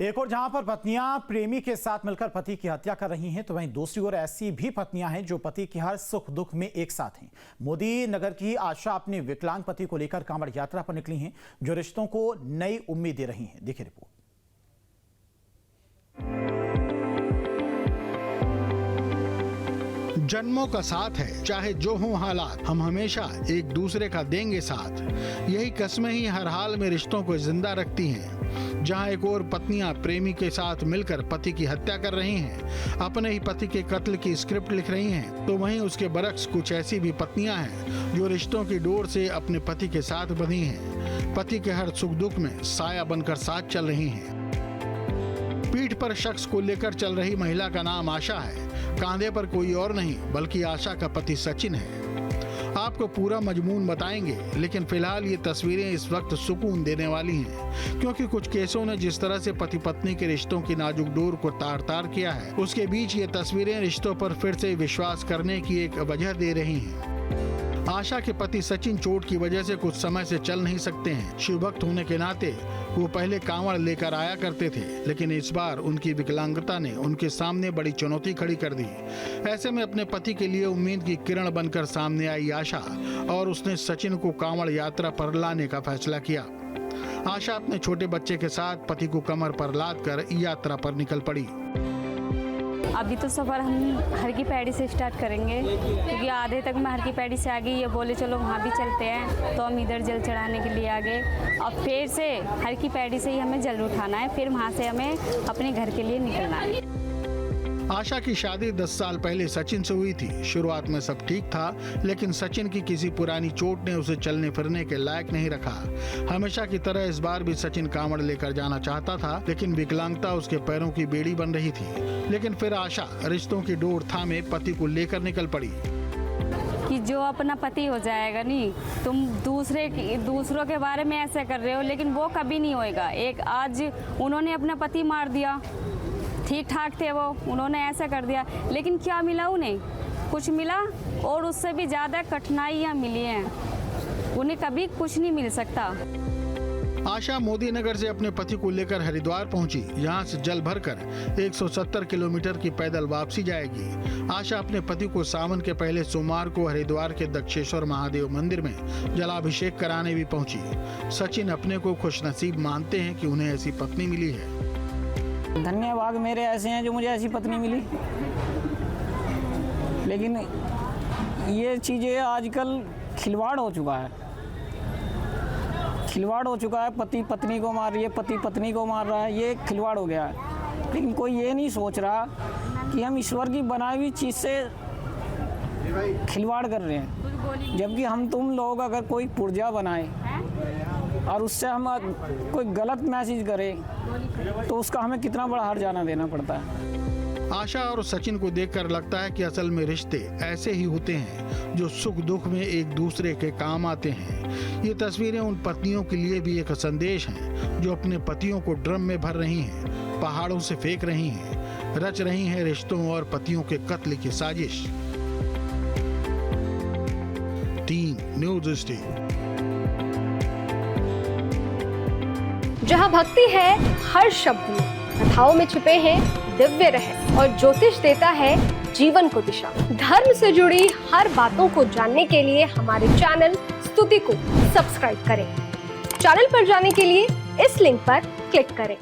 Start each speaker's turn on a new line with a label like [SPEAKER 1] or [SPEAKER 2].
[SPEAKER 1] एक और जहां पर पत्नियां प्रेमी के साथ मिलकर पति की हत्या कर रही हैं, तो वहीं दूसरी ओर ऐसी भी पत्नियां हैं जो पति की हर सुख दुख में एक साथ हैं। मोदी नगर की आशा अपने विकलांग पति को लेकर कांवड़ यात्रा पर निकली हैं, जो रिश्तों को नई उम्मीद दे रही हैं। देखिए रिपोर्ट।
[SPEAKER 2] जन्मों का साथ है, चाहे जो हो हालात, हम हमेशा एक दूसरे का देंगे साथ। यही कस्में ही हर हाल में रिश्तों को जिंदा रखती हैं। जहां एक और पत्नियां प्रेमी के साथ मिलकर पति की हत्या कर रही हैं, अपने ही पति के कत्ल की स्क्रिप्ट लिख रही हैं, तो वहीं उसके बरक्स कुछ ऐसी भी पत्नियां हैं जो रिश्तों की डोर से अपने पति के साथ बंधी हैं। पति के हर सुख दुख में साया बनकर साथ चल रही हैं। पीठ पर शख्स को लेकर चल रही महिला का नाम आशा है। कांधे पर कोई और नहीं बल्कि आशा का पति सचिन है। आपको पूरा मजमून बताएंगे, लेकिन फिलहाल ये तस्वीरें इस वक्त सुकून देने वाली हैं, क्योंकि कुछ केसों ने जिस तरह से पति पत्नी के रिश्तों की नाजुक डोर को तार तार किया है, उसके बीच ये तस्वीरें रिश्तों पर फिर से विश्वास करने की एक वजह दे रही हैं। आशा के पति सचिन चोट की वजह से कुछ समय से चल नहीं सकते हैं। शिवभक्त होने के नाते वो पहले कांवड़ लेकर आया करते थे, लेकिन इस बार उनकी विकलांगता ने उनके सामने बड़ी चुनौती खड़ी कर दी। ऐसे में अपने पति के लिए उम्मीद की किरण बनकर सामने आई आशा, और उसने सचिन को कांवड़ यात्रा पर लाने का फैसला किया। आशा अपने छोटे बच्चे के साथ पति को कमर पर लाद कर यात्रा पर निकल पड़ी।
[SPEAKER 3] अभी तो सफ़र हम हर की पैड़ी से स्टार्ट करेंगे, क्योंकि आधे तक मैं हर की पैड़ी से आ गई। ये बोले चलो वहाँ भी चलते हैं, तो हम इधर जल चढ़ाने के लिए आ गए। अब फिर से हर की पैड़ी से ही हमें जल उठाना है, फिर वहाँ से हमें अपने घर के लिए निकलना है।
[SPEAKER 2] आशा की शादी 10 साल पहले सचिन से हुई थी। शुरुआत में सब ठीक था, लेकिन सचिन की किसी पुरानी चोट ने उसे चलने फिरने के लायक नहीं रखा। हमेशा की तरह इस बार भी सचिन कांवड़ लेकर जाना चाहता था, लेकिन विकलांगता उसके पैरों की बेड़ी बन रही थी। लेकिन फिर आशा रिश्तों की डोर थामे पति को लेकर निकल पड़ी।
[SPEAKER 3] कि जो अपना पति हो जाएगा नहीं, तुम दूसरों के बारे में ऐसे कर रहे हो, लेकिन वो कभी नहीं होएगा। एक आज उन्होंने अपना पति मार दिया, ठीक ठाक थे वो, उन्होंने ऐसा कर दिया, लेकिन क्या मिला उन्हें? कुछ मिला, और उससे भी ज़्यादा कठिनाइयाँ मिली हैं। उन्हें कभी कुछ नहीं मिल सकता।
[SPEAKER 2] आशा मोदी नगर से अपने पति को लेकर हरिद्वार पहुंची। यहां से जल भरकर 170 किलोमीटर की पैदल वापसी जाएगी। आशा अपने पति को सावन के पहले सोमवार को हरिद्वार के दक्षेश्वर महादेव मंदिर में जलाभिषेक कराने भी पहुंची। सचिन अपने को खुशनसीब मानते हैं कि उन्हें ऐसी पत्नी मिली है।
[SPEAKER 4] धन्यवाद मेरे ऐसे हैं जो मुझे ऐसी पत्नी मिली, लेकिन ये चीज़ें आजकल खिलवाड़ हो चुका है। खिलवाड़ हो चुका है, पति पत्नी को मार रही है, पति पत्नी को मार रहा है, ये खिलवाड़ हो गया है। लेकिन कोई ये नहीं सोच रहा कि हम ईश्वर की बनाई हुई चीज़ से खिलवाड़ कर रहे हैं। जबकि हम तुम लोग अगर कोई पुर्जा बनाए और उससे हम कोई गलत मैसेज करें, तो उसका हमें कितना बड़ा हर्जाना देना पड़ता है।
[SPEAKER 2] आशा और सचिन को देखकर लगता है कि असल में रिश्ते ऐसे ही होते हैं जो सुख दुख में एक दूसरे के काम आते हैं। ये तस्वीरें उन पत्नियों के लिए भी एक संदेश हैं जो अपने पतियों को ड्रम में भर रही हैं, पहाड़ों से फेंक रही हैं, रच रही हैं रिश्तों और पतियों के कत्ल की साजिश। Team news state.
[SPEAKER 5] जहाँ भक्ति है हर शब्द में, कथाओं में छुपे हैं दिव्य रहस्य, और ज्योतिष देता है जीवन को दिशा। धर्म से जुड़ी हर बातों को जानने के लिए हमारे चैनल स्तुति को सब्सक्राइब करें। चैनल पर जाने के लिए इस लिंक पर क्लिक करें।